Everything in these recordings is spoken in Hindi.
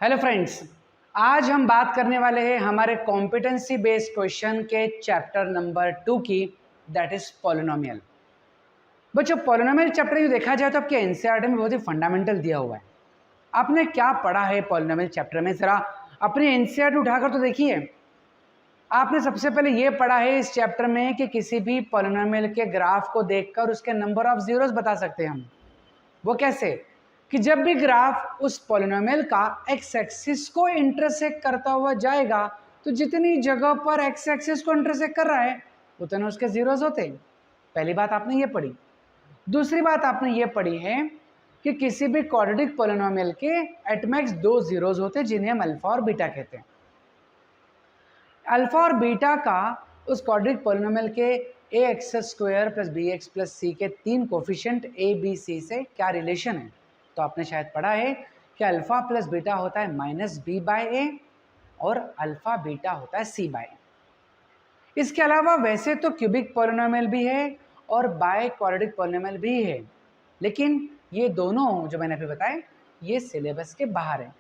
हेलो फ्रेंड्स, आज हम बात करने वाले हैं हमारे कॉम्पिटेंसी बेस्ड क्वेश्चन के चैप्टर नंबर 2 की, दैट इज पॉलिनोमियल। बच्चों, पॉलिनोमियल चैप्टर जो देखा जाए तो आपके एनसीईआरटी में बहुत ही फंडामेंटल दिया हुआ है। आपने क्या पढ़ा है पॉलिनोमियल चैप्टर में? जरा अपनी एनसीईआरटी उठाकर तो देखिए। आपने सबसे पहले ये पढ़ा है इस चैप्टर में कि किसी भी पॉलिनोमियल के ग्राफ को देखकर उसके नंबर ऑफ जीरोस बता सकते हैं हम। वो कैसे? कि जब भी ग्राफ उस पॉलिनोमियल का एक्स एक्सिस को इंटरसेक्ट करता हुआ जाएगा तो जितनी जगह पर एक्स एक्सिस को इंटरसेक्ट कर रहा है उतने उसके जीरोस होते हैं। पहली बात आपने ये पढ़ी। दूसरी बात आपने ये पढ़ी है कि किसी भी क्वाड्रेटिक पॉलिनोमियल के एट मैक्स दो जीरोस होते हैं जिन्हें हम अल्फा और बीटा कहते हैं। अल्फा और बीटा का उस क्वाड्रेटिक पॉलिनोमियल के A X square plus B X plus C के तीन कोफिशिएंट ए बी सी से क्या रिलेशन है? तो आपने शायद पढ़ा है कि अल्फा प्लस बीटा होता है माइनस बी बाय ए और अल्फा बीटा होता है सी बाय ए। इसके अलावा वैसे तो क्यूबिक पॉलिनोमियल भी है और बाय क्वाड्रेटिक पॉलिनोमियल भी है, लेकिन ये दोनों जो मैंने अभी बताए ये सिलेबस के बाहर है।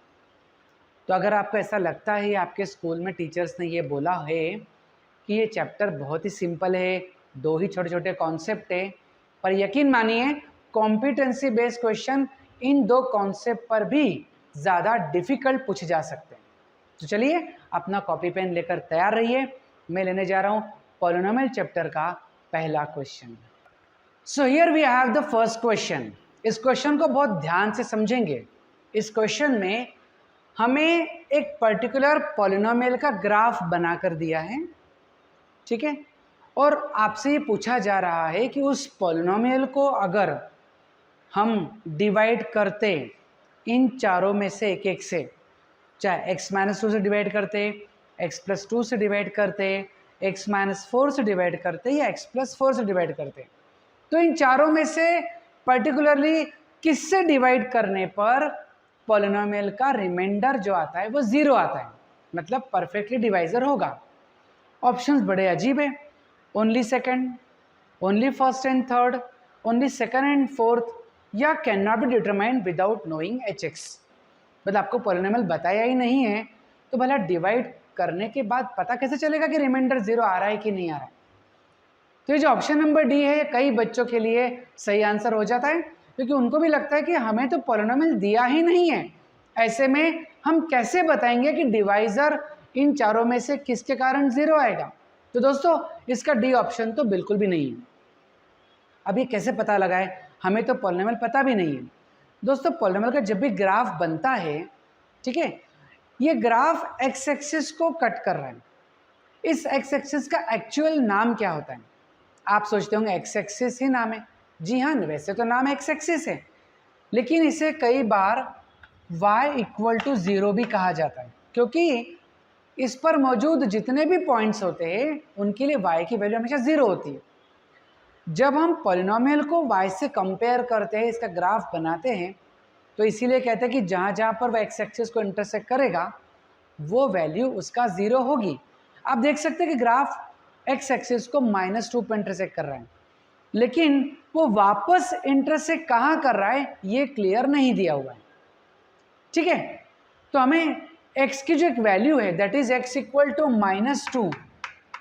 तो अगर आपको ऐसा लगता है आपके स्कूल में टीचर्स ने ये बोला है कि ये चैप्टर बहुत ही सिंपल है, दो ही छोटे छोटे कॉन्सेप्ट है, पर यकीन मानिए कॉम्पिटेंसी बेस्ड क्वेश्चन इन दो कॉन्सेप्ट पर भी ज़्यादा डिफिकल्ट पूछे जा सकते हैं। तो चलिए अपना कॉपी पेन लेकर तैयार रहिए। मैं लेने जा रहा हूँ पॉलिनोमियल चैप्टर का पहला question. So here we have the first question. इस क्वेश्चन को बहुत ध्यान से समझेंगे। इस क्वेश्चन में हमें एक पर्टिकुलर पॉलिनोमियल का ग्राफ बनाकर दिया है, ठीक है, और आपसे ये पूछा जा रहा है कि उस पॉलिनोमियल को अगर हम डिवाइड करते इन चारों में से एक एक से, चाहे x माइनस 2 से डिवाइड करते, x प्लस 2 से डिवाइड करते, x माइनस 4 से डिवाइड करते या x प्लस 4 से डिवाइड करते, तो इन चारों में से पर्टिकुलरली किससे डिवाइड करने पर पॉलिनोमियल का रिमाइंडर जो आता है वो ज़ीरो आता है, मतलब परफेक्टली डिवाइजर होगा। ऑप्शंस बड़े अजीब है। Only second, only first and third, only second and fourth, या can not be determined without knowing H X. मतलब आपको पॉलिनोमियल बताया ही नहीं है तो भला डिवाइड करने के बाद पता कैसे चलेगा कि रिमाइंडर ज़ीरो आ रहा है कि नहीं आ रहा है? तो ये जो ऑप्शन नंबर डी है कई बच्चों के लिए सही आंसर हो जाता है, क्योंकि उनको भी लगता है कि हमें तो पॉलिनोमियल दिया ही नहीं है, ऐसे में हम कैसे बताएंगे कि डिवाइजर इन चारों में से किसके कारण ज़ीरो आएगा। तो दोस्तों इसका डी ऑप्शन तो बिल्कुल भी नहीं है। अब ये कैसे पता लगाए? हमें तो पॉलिनोमियल पता भी नहीं है। दोस्तों पॉलिनोमियल का जब भी ग्राफ बनता है, ठीक है, ये ग्राफ एक्स एक्सिस को कट कर रहा है। इस एक्स एक्सिस का एक्चुअल नाम क्या होता है? आप सोचते होंगे एक्स एक्सिस ही नाम है। जी हाँ, वैसे तो नाम एक्स एक्सिस है, लेकिन इसे कई बार y इक्वल टू ज़ीरो भी कहा जाता है, क्योंकि इस पर मौजूद जितने भी पॉइंट्स होते हैं उनके लिए y की वैल्यू हमेशा ज़ीरो होती है। जब हम पॉलिनोमियल को y से कंपेयर करते हैं, इसका ग्राफ बनाते हैं, तो इसीलिए कहते हैं कि जहाँ जहाँ पर वह एक्स एक्सिस को इंटरसेक्ट करेगा वो वैल्यू उसका ज़ीरो होगी। आप देख सकते हैं कि ग्राफ एक्स एक्सिस को -2 पर इंटरसेक्ट कर रहा है, लेकिन वो वापस इंटरसेक्ट कहाँ कर रहा है ये क्लियर नहीं दिया हुआ है, ठीक है। तो हमें x की जो एक वैल्यू है that is x equal to -2,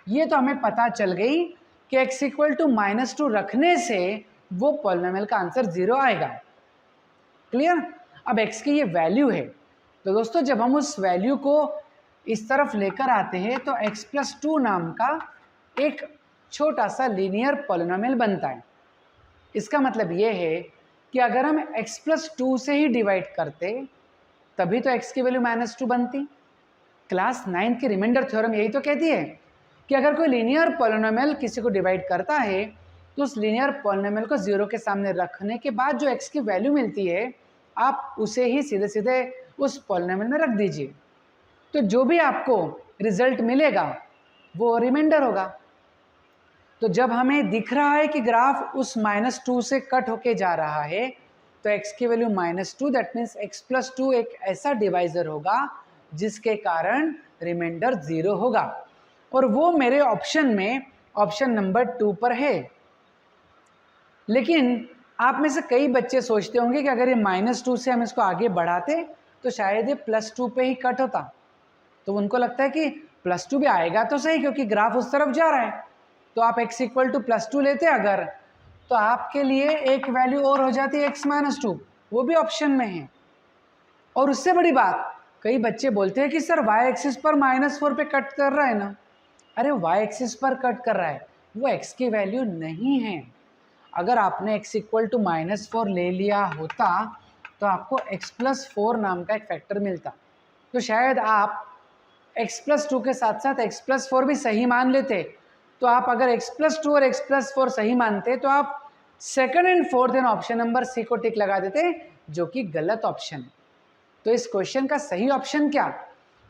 ये तो हमें पता चल गई कि x इक्वल टू -2 रखने से वो पॉलिनोमियल का आंसर ज़ीरो आएगा। क्लियर? अब x की ये वैल्यू है, तो दोस्तों जब हम उस वैल्यू को इस तरफ लेकर आते हैं तो x प्लस 2 नाम का एक छोटा सा लीनियर पॉलिनोमियल बनता है। इसका मतलब ये है कि अगर हम x प्लस 2 से ही डिवाइड करते तभी तो x की वैल्यू -2 बनती। क्लास 9 की रिमाइंडर थ्योरम यही तो कहती है कि अगर कोई लीनियर पॉलिनोमियल किसी को डिवाइड करता है तो उस लीनियर पॉलिनोमियल को ज़ीरो के सामने रखने के बाद जो x की वैल्यू मिलती है आप उसे ही सीधे सीधे उस पॉलिनोमियल में रख दीजिए, तो जो भी आपको रिजल्ट मिलेगा वो रिमाइंडर होगा। तो जब हमें दिख रहा है कि ग्राफ उस -2 से कट होके जा रहा है तो x की value -2, that means x plus 2 एक ऐसा डिवाइजर होगा जिसके कारण रिमाइंडर ज़ीरो होगा, और वो मेरे ऑप्शन में ऑप्शन नंबर 2 पर है। लेकिन आप में से कई बच्चे सोचते होंगे कि अगर ये -2 से हम इसको आगे बढ़ाते तो शायद ये +2 पे ही कट होता। तो उनको लगता है कि +2 भी आएगा तो सही, क्योंकि ग्राफ उस तरफ जा रहा है। तो आप x इक्वल टू +2 लेते अगर, तो आपके लिए एक वैल्यू और हो जाती है x - 2, वो भी ऑप्शन में है। और उससे बड़ी बात, कई बच्चे बोलते हैं कि सर y एक्सिस पर -4 पे कट कर रहा है ना। अरे y एक्सिस पर कट कर रहा है, वो x की वैल्यू नहीं है। अगर आपने x इक्वल टू -4 ले लिया होता तो आपको x+4 नाम का एक फैक्टर मिलता। तो शायद आप x+2 के साथ साथ x+4 भी सही मान लेते। तो आप अगर x+2 और x+4 सही मानते तो आप second and fourth in option number C को टिक लगा देते, जो कि गलत ऑप्शन है। तो इस क्वेश्चन का सही ऑप्शन क्या,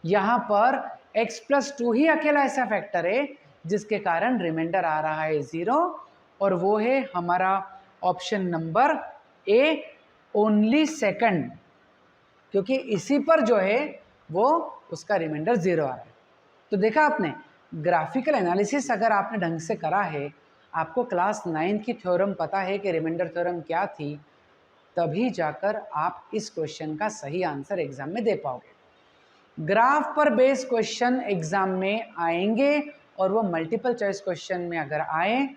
यहाँ पर x+2 ही अकेला ऐसा फैक्टर है जिसके कारण रिमाइंडर आ रहा है 0, और वो है हमारा option number A, only second, क्योंकि इसी पर जो है वो उसका रिमाइंडर 0 आ रहा है। तो देखा आपने, ग्राफिकल एनालिसिस अगर आपने ढंग से करा है, आपको क्लास 9 की थ्योरम पता है कि रिमाइंडर थ्योरम क्या थी, तभी जाकर आप इस क्वेश्चन का सही आंसर एग्जाम में दे पाओगे। ग्राफ पर बेस क्वेश्चन एग्जाम में आएंगे और वो मल्टीपल चॉइस क्वेश्चन में अगर आए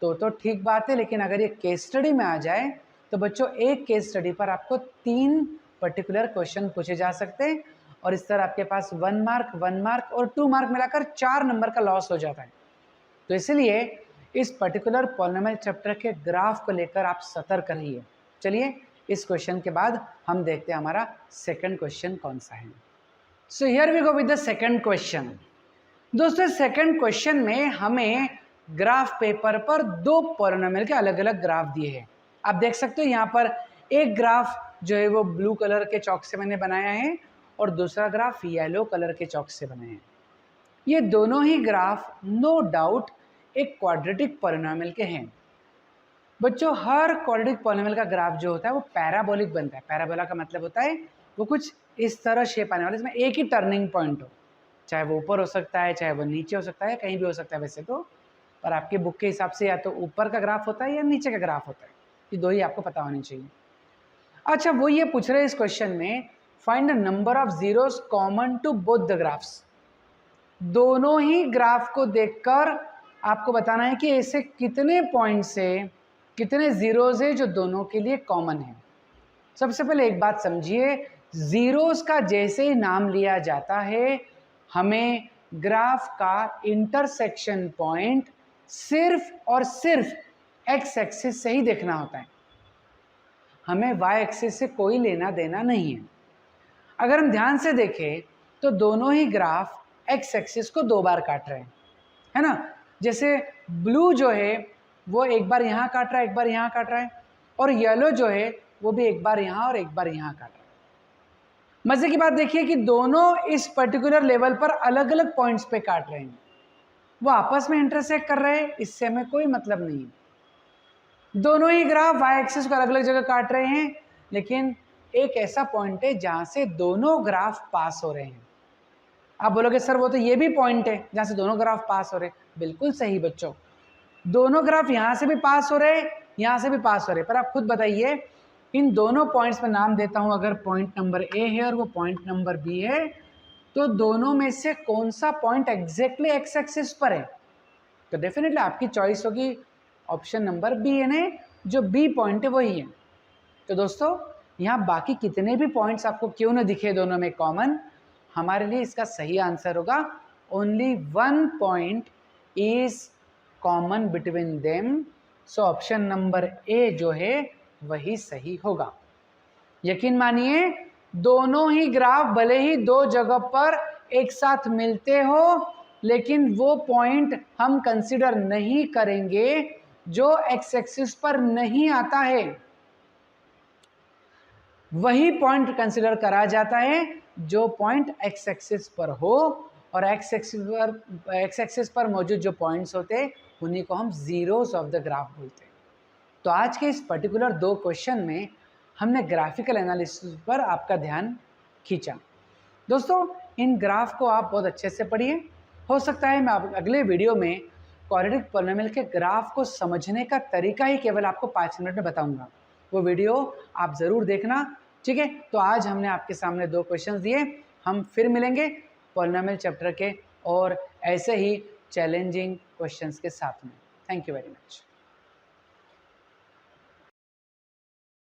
तो ठीक बात है, लेकिन अगर ये केस स्टडी में आ जाए तो बच्चों एक केस स्टडी पर आपको 3 पर्टिकुलर क्वेश्चन पूछे जा सकते हैं, और इस तरह आपके पास 1 मार्क, 1 मार्क और 2 मार्क मिलाकर 4 नंबर का लॉस हो जाता है। तो इसलिए इस पर्टिकुलर पॉलिनोमियल चैप्टर के ग्राफ को लेकर आप सतर्क रहिए। चलिए इस क्वेश्चन के बाद हम देखते हैं हमारा सेकंड क्वेश्चन कौन सा है। So here we go with the second question. दोस्तों सेकंड क्वेश्चन में हमें ग्राफ पेपर पर 2 पॉलिनोमियल के अलग अलग ग्राफ दिए हैं। आप देख सकते हो यहाँ पर एक ग्राफ जो है वो ब्लू कलर के चॉक से मैंने बनाया है और दूसरा ग्राफ येलो कलर के चॉक से बनाए हैं। ये दोनों ही ग्राफ नो डाउट एक क्वाड्रेटिक पॉलिनोमियल के हैं। बच्चों हर क्वाड्रेटिक पॉलिनोमियल का ग्राफ जो होता है वो पैराबोलिक बनता है। पैराबोला का मतलब होता है वो कुछ इस तरह शेप आने वाला, इसमें एक ही टर्निंग पॉइंट हो, चाहे वो ऊपर हो सकता है, चाहे वो नीचे हो सकता है, कहीं भी हो सकता है वैसे तो, पर आपके बुक के हिसाब से या तो ऊपर का ग्राफ होता है या नीचे का ग्राफ होता है। ये दो ही आपको पता होनी चाहिए। अच्छा, वो ये पूछ रहे हैं इस क्वेश्चन में, find the number of zeros common to both the graphs. दोनों ही ग्राफ को देखकर आपको बताना है कि ऐसे कितने पॉइंट्स है, कितने जीरोस है जो दोनों के लिए कॉमन है। सबसे पहले एक बात समझिए, जीरोस का जैसे ही नाम लिया जाता है, हमें ग्राफ का इंटरसेक्शन पॉइंट सिर्फ और सिर्फ एक्स एक्सिस से ही देखना होता है, हमें वाई एक्सिस से कोई लेना देना नहीं है। अगर हम ध्यान से देखें तो दोनों ही ग्राफ एक्स एक्सिस को 2 बार काट रहे हैं, है ना। जैसे ब्लू जो है वो एक बार यहाँ काट रहा है, एक बार यहाँ काट रहा है, और येलो जो है वो भी एक बार यहाँ और एक बार यहाँ काट रहा है। मजे की बात देखिए कि दोनों इस पर्टिकुलर लेवल पर अलग अलग पॉइंट्स पे काट रहे हैं, वो आपस में इंटरसेक्ट कर रहे हैं, इससे हमें कोई मतलब नहीं है। दोनों ही ग्राफ वाई एक्सिस को अलग अलग जगह काट रहे हैं, लेकिन एक ऐसा पॉइंट है जहां से दोनों ग्राफ पास हो रहे हैं। आप बोलोगे सर वो तो ये भी पॉइंट है जहां से दोनों ग्राफ पास हो रहे हैं। बिल्कुल सही बच्चों, दोनों ग्राफ यहां से भी पास हो रहे हैं, यहां से भी पास हो रहे हैं, पर आप खुद बताइए इन दोनों पॉइंट्स में नाम देता हूं, अगर पॉइंट नंबर ए है और वो पॉइंट नंबर बी है, तो दोनों में से कौन सा पॉइंट एग्जैक्टली एक्स एक्सिस पर है? तो डेफिनेटली आपकी चॉइस होगी ऑप्शन नंबर बी, यानी जो बी पॉइंट है वही है। तो दोस्तों यहाँ बाकी कितने भी पॉइंट्स आपको क्यों न दिखे दोनों में कॉमन, हमारे लिए इसका सही आंसर होगा only 1 point is common between them. So option number A जो है वही सही होगा। यकीन मानिए दोनों ही ग्राफ भले ही 2 जगह पर एक साथ मिलते हो, लेकिन वो पॉइंट हम कंसीडर नहीं करेंगे जो एक्स एक्सिस पर नहीं आता है, वही पॉइंट कंसीडर करा जाता है जो पॉइंट एक्स एक्सिस पर हो, और एक्स एक्सिस पर मौजूद जो पॉइंट्स होते हैं उन्हीं को हम जीरोस ऑफ द ग्राफ बोलते हैं। तो आज के इस पर्टिकुलर 2 क्वेश्चन में हमने ग्राफिकल एनालिसिस पर आपका ध्यान खींचा। दोस्तों इन ग्राफ को आप बहुत अच्छे से पढ़िए, हो सकता है मैं अगले वीडियो में क्वाड्रेटिक पॉलिनोमियल के ग्राफ को समझने का तरीका ही केवल आपको 5 मिनट में बताऊंगा। वो वीडियो आप ज़रूर देखना, ठीक है, तो आज हमने आपके सामने 2 क्वेश्चंस दिए। हम फिर मिलेंगे पॉलिनोमियल चैप्टर के और ऐसे ही चैलेंजिंग क्वेश्चंस के साथ में। Thank you very much.